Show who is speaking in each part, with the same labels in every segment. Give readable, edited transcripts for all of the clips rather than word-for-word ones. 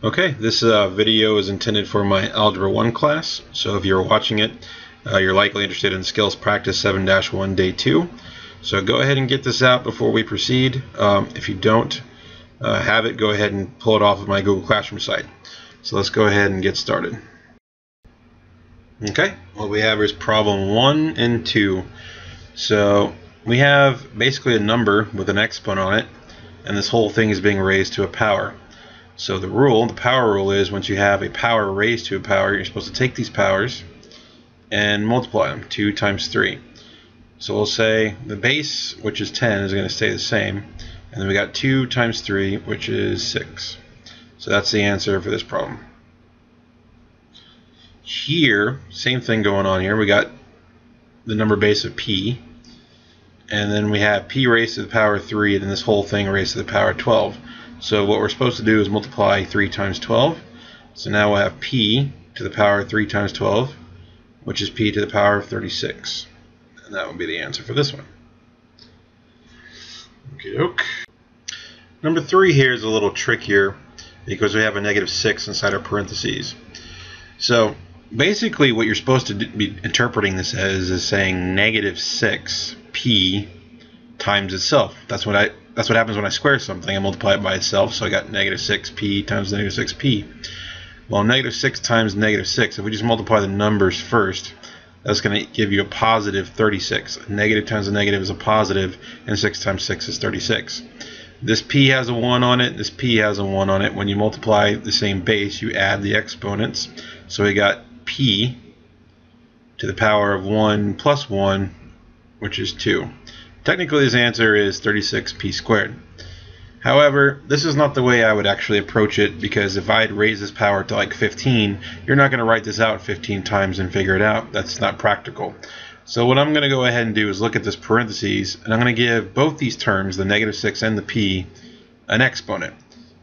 Speaker 1: Okay, this video is intended for my Algebra 1 class, so if you're watching it, you're likely interested in Skills Practice 7-1 Day 2. So go ahead and get this out before we proceed. If you don't have it, go ahead and pull it off of my Google Classroom site. So let's go ahead and get started. Okay, what we have is problem 1 and 2. So we have basically a number with an exponent on it, and this whole thing is being raised to a power. So the power rule is once you have a power raised to a power, you're supposed to take these powers and multiply them, 2 times 3. So we'll say the base, which is 10, is going to stay the same, and then we got 2 times 3, which is 6. So that's the answer for this problem. Here, same thing going on here. We got the number base of p, and then we have p raised to the power 3, and then this whole thing raised to the power 12. So what we're supposed to do is multiply 3 times 12. So now we'll have p to the power of 3 times 12, which is p to the power of 36. And that would be the answer for this one. Okey-doke. Number 3 here is a little trickier because we have a -6 inside our parentheses. So basically what you're supposed to be interpreting this as is saying -6p times itself. That's what happens when I square something. I multiply it by itself, so I got -6p times -6p. Well, -6 times -6, if we just multiply the numbers first, that's going to give you a positive 36. A negative times a negative is a positive, and 6 times 6 is 36. This p has a 1 on it, this p has a 1 on it. When you multiply the same base, you add the exponents. So we got p to the power of 1 plus 1, which is 2. Technically, this answer is 36p squared. However, this is not the way I would actually approach it, because if I'd raise this power to like 15, you're not going to write this out 15 times and figure it out. That's not practical. So what I'm going to go ahead and do is look at this parentheses, and I'm going to give both these terms, the -6 and the p, an exponent.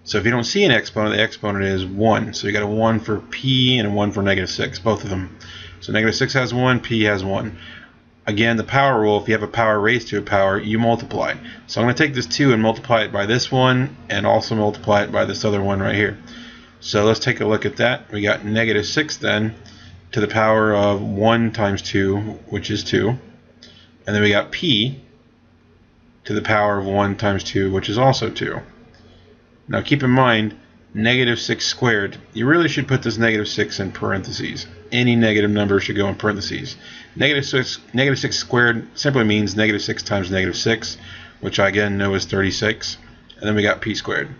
Speaker 1: So if you don't see an exponent, the exponent is 1. So you got a 1 for p and a 1 for -6, both of them. So -6 has 1, p has 1. Again, the power rule, if you have a power raised to a power, you multiply. So I'm going to take this 2 and multiply it by this one, and also multiply it by this other one right here. So let's take a look at that. We got -6 then to the power of 1 times 2, which is 2. And then we got p to the power of 1 times 2, which is also 2. Now keep in mind, -6 squared, you really should put this -6 in parentheses. Any negative number should go in parentheses. -6 squared simply means -6 times -6, which I again know is 36. And then we got p squared.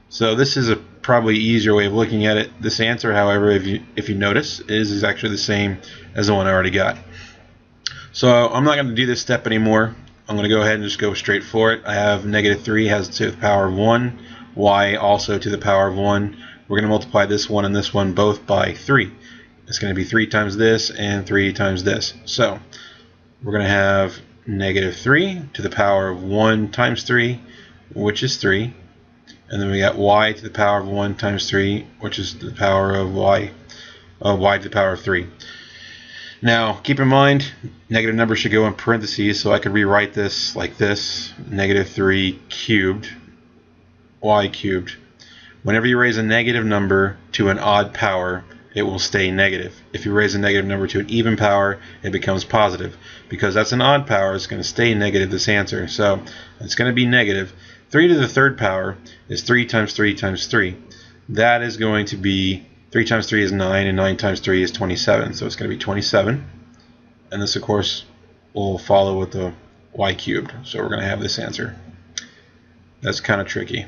Speaker 1: So this is a probably easier way of looking at it. This answer, however, if you notice, is actually the same as the one I already got. So I'm not going to do this step anymore. I'm going to go ahead and just go straight for it. I have -3 has to the power of 1. Y also to the power of 1. We're going to multiply this one and this one both by 3. It's going to be 3 times this and 3 times this. So we're going to have -3 to the power of 1 times 3, which is 3. And then we got y to the power of 1 times 3, which is the power of y to the power of 3. Now keep in mind, negative numbers should go in parentheses, so I could rewrite this like this, -3 cubed y cubed. Whenever you raise a negative number to an odd power, it will stay negative. If you raise a negative number to an even power, it becomes positive. Because that's an odd power, it's going to stay negative, this answer. So it's going to be negative. 3 to the third power is 3 times 3 times 3. That is going to be 3 times 3 is 9, and 9 times 3 is 27. So it's going to be 27. And this, of course, will follow with the y cubed. So we're going to have this answer. That's kind of tricky.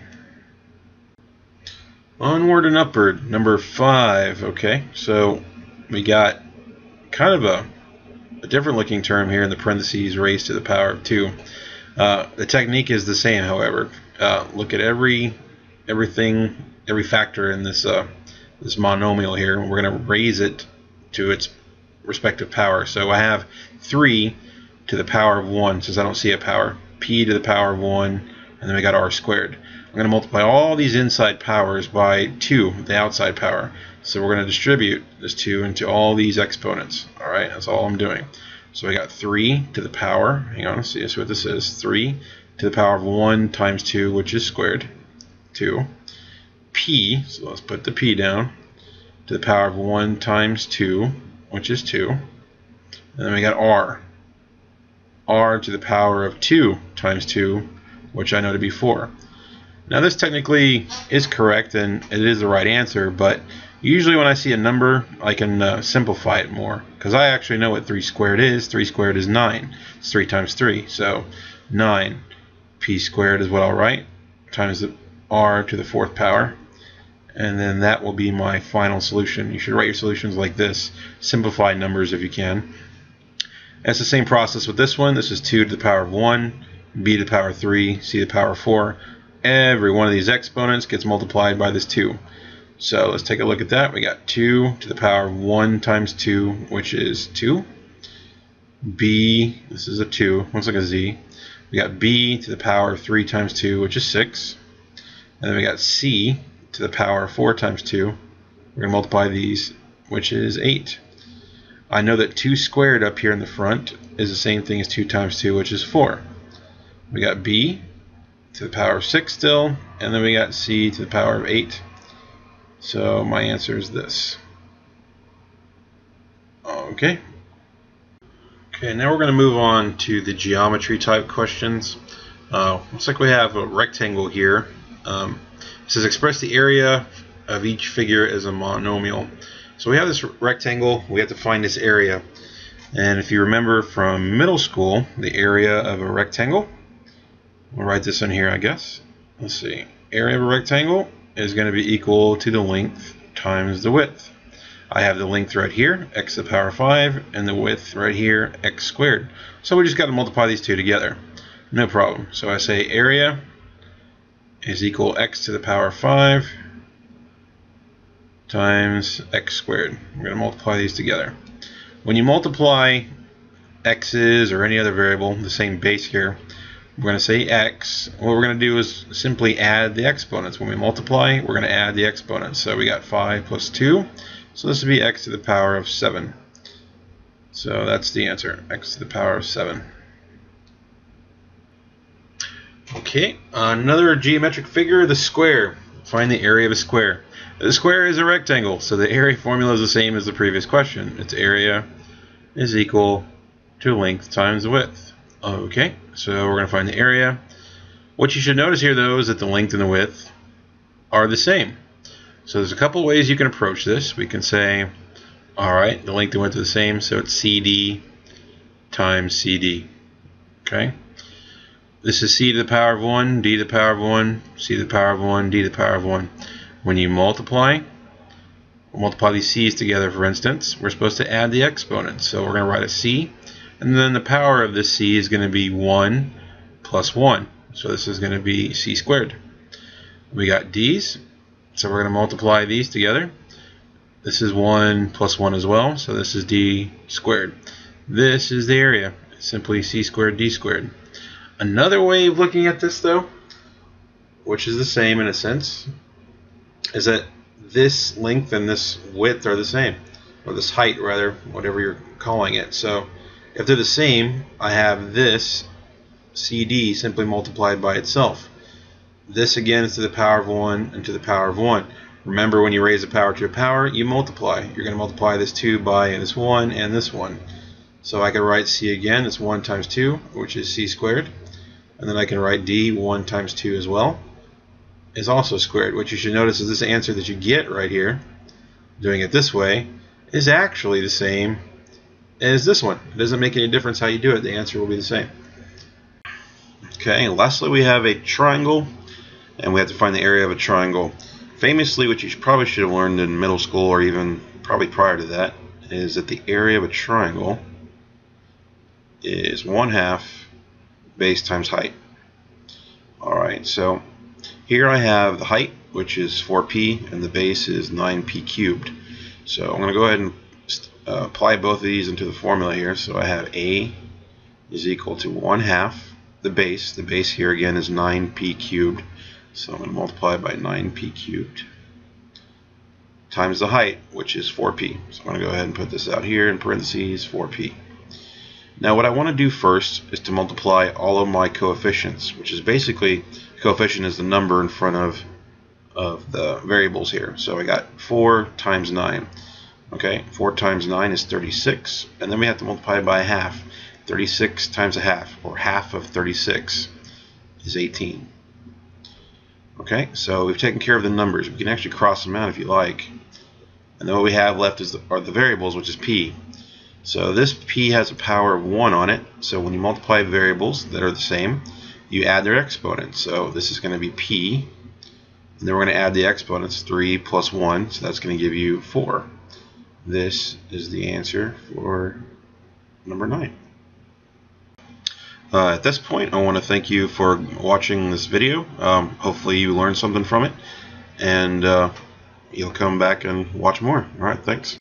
Speaker 1: Onward and upward, number 5. Okay, so we got kind of a different looking term here in the parentheses, raised to the power of 2. The technique is the same, however. Look at every factor in this this monomial here, and we're going to raise it to its respective power. So I have 3 to the power of 1, since I don't see a power, p to the power of 1, and then we got r squared. I'm going to multiply all these inside powers by 2, the outside power. So we're going to distribute this 2 into all these exponents. Alright, that's all I'm doing. So I got 3 to the power, hang on, let's see what this is, 3 to the power of 1 times 2, which is squared, 2. p, so let's put the p down, to the power of 1 times 2, which is 2. And then we got r to the power of 2 times 2, which I know to be 4. Now this technically is correct and it is the right answer, but usually when I see a number I can simplify it more, because I actually know what 3 squared is. 3 squared is 9. It's 3 times 3, so 9 p squared is what I'll write, times the r to the 4th power, and then that will be my final solution. You should write your solutions like this. Simplify numbers if you can. It's the same process with this one. This is 2 to the power of 1, b to the power of 3, c to the power of 4. Every one of these exponents gets multiplied by this 2. So let's take a look at that. We got 2 to the power of 1 times 2, which is 2. B, this is a 2, looks like a z. We got b to the power of 3 times 2, which is 6. And then we got c to the power of 4 times 2. We're going to multiply these, which is 8. I know that 2 squared up here in the front is the same thing as 2 times 2, which is 4. We got b to the power of 6 still, and then we got c to the power of 8. So my answer is this. Okay, now we're going to move on to the geometry type questions. Looks like we have a rectangle here. It says express the area of each figure as a monomial. So we have this rectangle, we have to find this area. And if you remember from middle school, the area of a rectangle, we'll write this in here, I guess. Let's see. Area of a rectangle is going to be equal to the length times the width. I have the length right here, x to the power of 5, and the width right here, x squared. So we just got to multiply these two together. No problem. So I say area is equal x to the power of 5 times x squared. We're going to multiply these together. When you multiply x's or any other variable, the same base here, we're going to say x. What we're going to do is simply add the exponents. When we multiply, we're going to add the exponents. So we got 5 plus 2. So this would be x to the power of 7. So that's the answer, x to the power of 7. Okay, another geometric figure, the square. Find the area of a square. The square is a rectangle, so the area formula is the same as the previous question. Its area is equal to length times the width. Okay, so we're going to find the area. What you should notice here, though, is that the length and the width are the same. So there's a couple ways you can approach this. We can say, all right, the length and width are the same, so it's CD times CD. Okay, this is c to the power of 1, d to the power of 1, c to the power of 1, d to the power of 1. When you multiply, we'll multiply these c's together, for instance. We're supposed to add the exponents. So we're going to write a c, and then the power of this c is going to be 1 plus 1. So this is going to be c squared. We got d's, so we're going to multiply these together. This is 1 plus 1 as well, so this is d squared. This is the area, simply c squared d squared. Another way of looking at this, though, which is the same in a sense, is that this length and this width are the same, or this height rather, whatever you're calling it. So if they're the same, I have this CD simply multiplied by itself. This again is to the power of 1 and to the power of 1. Remember, when you raise a power to a power, you multiply. You're going to multiply this 2 by this 1 and this 1. So I can write c again, it's 1 times 2, which is c squared. And then I can write d, 1 times 2 as well, is also squared. What you should notice is this answer that you get right here, doing it this way, is actually the same as this one. It doesn't make any difference how you do it. The answer will be the same. Okay, and lastly we have a triangle, and we have to find the area of a triangle. Famously, what you probably should have learned in middle school, or even probably prior to that, is that the area of a triangle is 1/2 base times height. Alright, so here I have the height, which is 4p, and the base is 9p cubed. So I'm going to go ahead and apply both of these into the formula here. So I have a is equal to 1/2 the base. The base here again is 9p cubed. So I'm going to multiply by 9p cubed times the height, which is 4p. So I'm going to go ahead and put this out here in parentheses, 4p. Now what I want to do first is to multiply all of my coefficients, which is basically, coefficient is the number in front of of the variables here. So I got 4 times 9. Okay, 4 times 9 is 36, and then we have to multiply by a half. 36 times a half, or half of 36, is 18. Okay, so we've taken care of the numbers. We can actually cross them out if you like. And then what we have left are the variables, which is p. So this p has a power of 1 on it. So when you multiply variables that are the same, you add their exponents. So this is going to be p. And then we're going to add the exponents, 3 plus 1. So that's going to give you 4. This is the answer for number 9. At this point, I want to thank you for watching this video. Hopefully you learned something from it, and you'll come back and watch more. Alright, thanks.